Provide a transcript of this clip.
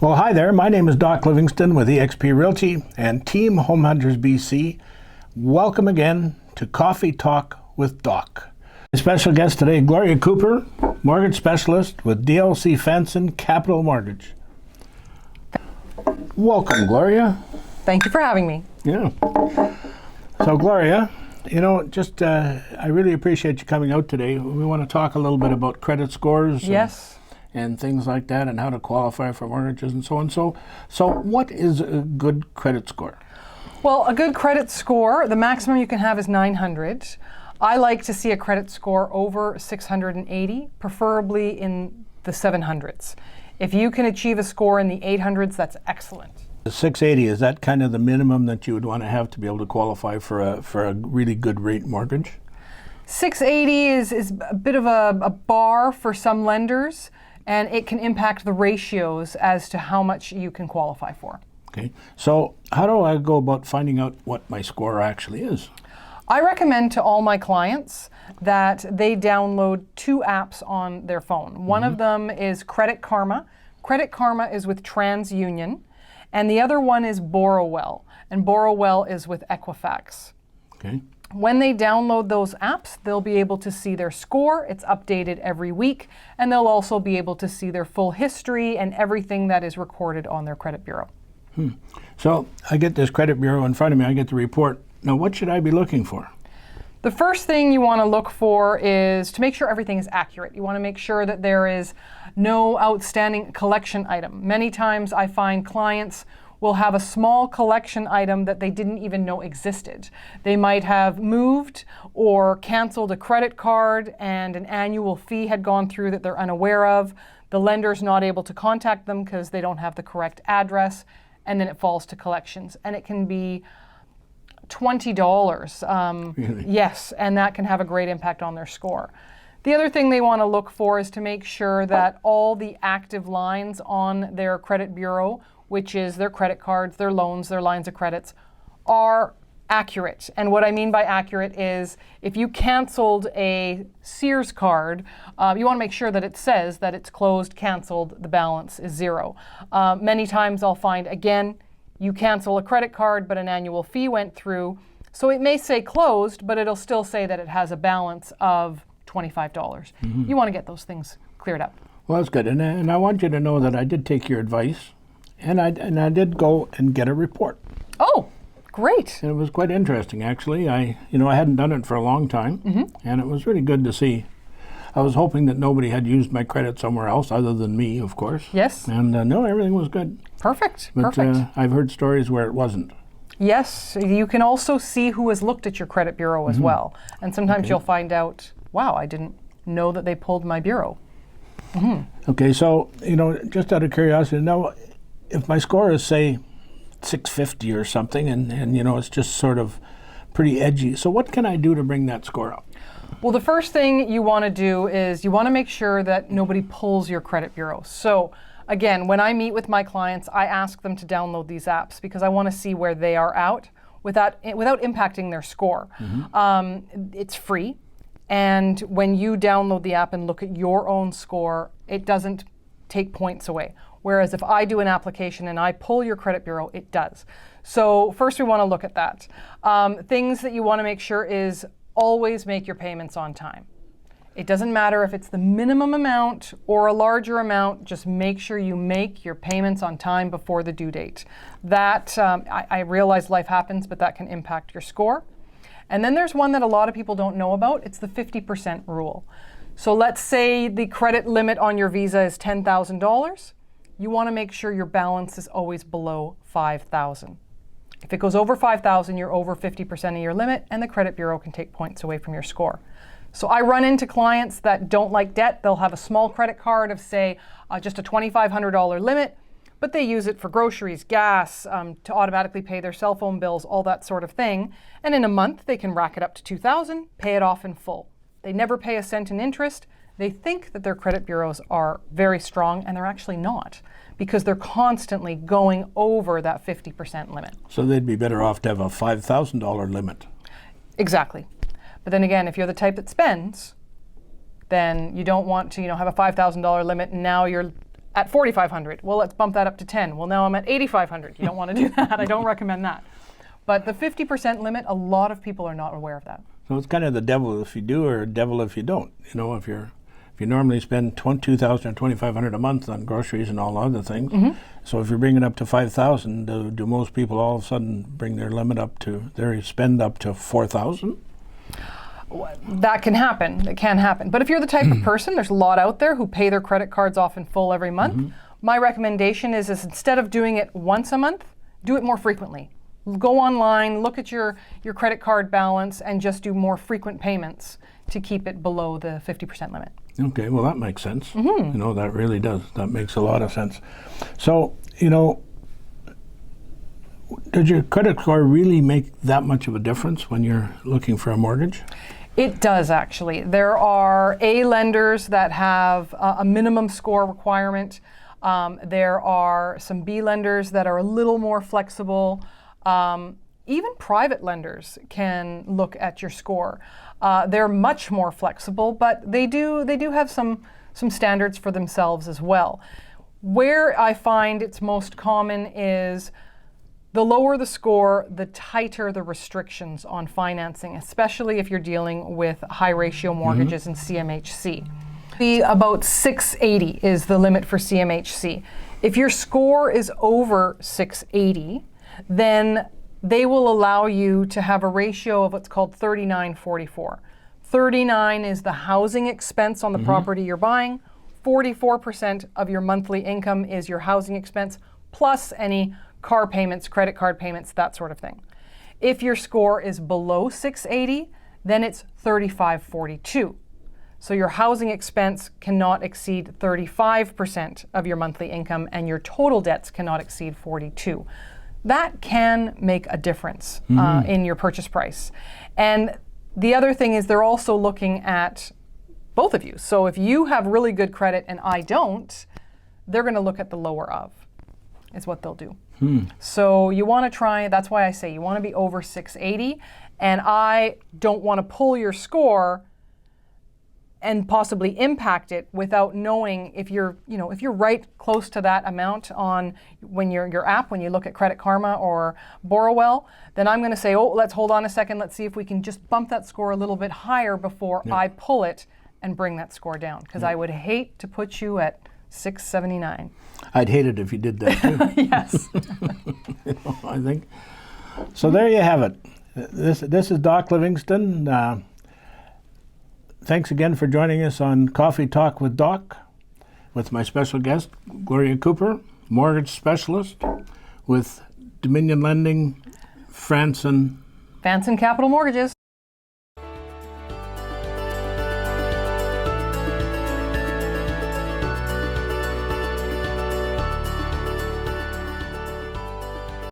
Well, hi there. My name is Doc Livingston with eXp Realty and Team Home Hunters BC. Welcome again to Coffee Talk with Doc. A special guest today, Gloria Cooper, mortgage specialist with DLC Fenson Capital Mortgage. Welcome, Gloria. Thank you for having me. Yeah. So, Gloria, I really appreciate you coming out today. We want to talk a little bit about credit scores. Yes. And things like that, and how to qualify for mortgages and so on. So what is a good credit score? Well, a good credit score, the maximum you can have is 900. I like to see a credit score over 680, preferably in the 700s. If you can achieve a score in the 800s, that's excellent. The 680, is that kind of the minimum that you would want to have to be able to qualify for a really good rate mortgage? 680 is a bit of a bar for some lenders, and it can impact the ratios as to how much you can qualify for. Okay, so how do I go about finding out what my score actually is? I recommend to all my clients that they download 2 apps on their phone. One of them is Credit Karma. Credit Karma is with TransUnion, and the other one is Borrowell, and Borrowell is with Equifax. Okay. When they download those apps, they'll be able to see their score. It's updated every week, and they'll also be able to see their full history and everything that is recorded on their credit bureau. So I get this credit bureau in front of me, I get the report. Now, what should I be looking for? The first thing you want to look for is to make sure everything is accurate. You want to make sure that there is no outstanding collection item. Many times I find clients will have a small collection item that they didn't even know existed. They might have moved or canceled a credit card and an annual fee had gone through that they're unaware of. The lender's not able to contact them because they don't have the correct address, and then it falls to collections. And it can be $20. Really? Yes, and that can have a great impact on their score. The other thing they want to look for is to make sure that all the active lines on their credit bureau, which is their credit cards, their loans, their lines of credits, are accurate. And what I mean by accurate is if you canceled a Sears card, you want to make sure that it says that it's closed, canceled, the balance is 0. Many times I'll find, again, you cancel a credit card, but an annual fee went through. So it may say closed, but it'll still say that it has a balance of $25. You want to get those things cleared up. Well, that's good. And I want you to know that I did take your advice. And I did go and get a report. Oh, great. And it was quite interesting, actually. I hadn't done it for a long time, and it was really good to see. I was hoping that nobody had used my credit somewhere else other than me, of course. Yes. And no, everything was good. Perfect. But Perfect. I've heard stories where it wasn't. Yes, you can also see who has looked at your credit bureau as well. And sometimes you'll find out, wow, I didn't know that they pulled my bureau. Okay, so, just out of curiosity, now, if my score is, say, 650 or something, and it's just sort of pretty edgy, so what can I do to bring that score up? Well, the first thing you want to do is you want to make sure that nobody pulls your credit bureau. So again, when I meet with my clients, I ask them to download these apps because I want to see where they are out without impacting their score. It's free. And when you download the app and look at your own score, it doesn't take points away. Whereas if I do an application and I pull your credit bureau, it does. So first we want to look at that. Things that you want to make sure is always make your payments on time. It doesn't matter if it's the minimum amount or a larger amount, just make sure you make your payments on time before the due date. That, I realize life happens, but that can impact your score. And then there's one that a lot of people don't know about. It's the 50% rule. So let's say the credit limit on your Visa is $10,000. You want to make sure your balance is always below $5,000. If it goes over $5,000, you're over 50% of your limit, and the credit bureau can take points away from your score. So I run into clients that don't like debt. They'll have a small credit card of, say, just a $2,500 limit, but they use it for groceries, gas, to automatically pay their cell phone bills, all that sort of thing. And in a month, they can rack it up to $2,000, pay it off in full. They never pay a cent in interest. They think that their credit bureaus are very strong, and they're actually not, because they're constantly going over that 50% limit. So they'd be better off to have a $5,000 limit. Exactly. But then again, if you're the type that spends, then you don't want to, have a $5,000 limit, and now you're at 4,500. Well, let's bump that up to 10. Well, now I'm at 8,500. You don't want to do that. I don't recommend that. But the 50% limit, a lot of people are not aware of that. So it's kind of the devil if you do or devil if you don't. You know, if you normally spend $2,000 or $2,500 a month on groceries and all other things, so if you're bringing it up to $5,000, do most people all of a sudden bring their limit up to their spend up to $4,000? That can happen. It can happen. But if you're the type of person, there's a lot out there who pay their credit cards off in full every month. My recommendation is instead of doing it once a month, do it more frequently. Go online, look at your credit card balance, and just do more frequent payments to keep it below the 50% limit. Okay, well that makes sense. You know, that really does. That makes a lot of sense. So, you know, does your credit score really make that much of a difference when you're looking for a mortgage? It does, actually. There are A lenders that have a minimum score requirement. There are some B lenders that are a little more flexible. Even private lenders can look at your score. They're much more flexible, but they do have some standards for themselves as well. Where I find it's most common is the lower the score, the tighter the restrictions on financing, especially if you're dealing with high ratio mortgages and CMHC. About 680 is the limit for CMHC. If your score is over 680, then they will allow you to have a ratio of what's called 39-44. 39 is the housing expense on the property you're buying. 44% of your monthly income is your housing expense, plus any car payments, credit card payments, that sort of thing. If your score is below 680, then it's 35-42. So your housing expense cannot exceed 35% of your monthly income, and your total debts cannot exceed 42. That can make a difference in your purchase price. And the other thing is they're also looking at both of you. So if you have really good credit and I don't, they're going to look at the lower of, is what they'll do. So you want to try, that's why I say you want to be over 680, and I don't want to pull your score and possibly impact it without knowing if you're right close to that amount on when your app, when you look at Credit Karma or Borrowell, then I'm going to say, oh, let's hold on a second. Let's see if we can just bump that score a little bit higher before I pull it and bring that score down. Because I would hate to put you at 679. I'd hate it if you did that too. Yes. You know, I think. So there you have it. This is Doc Livingston. Thanks again for joining us on Coffee Talk with Doc, with my special guest, Gloria Cooper, mortgage specialist with Dominion Lending, Franson Capital Mortgages.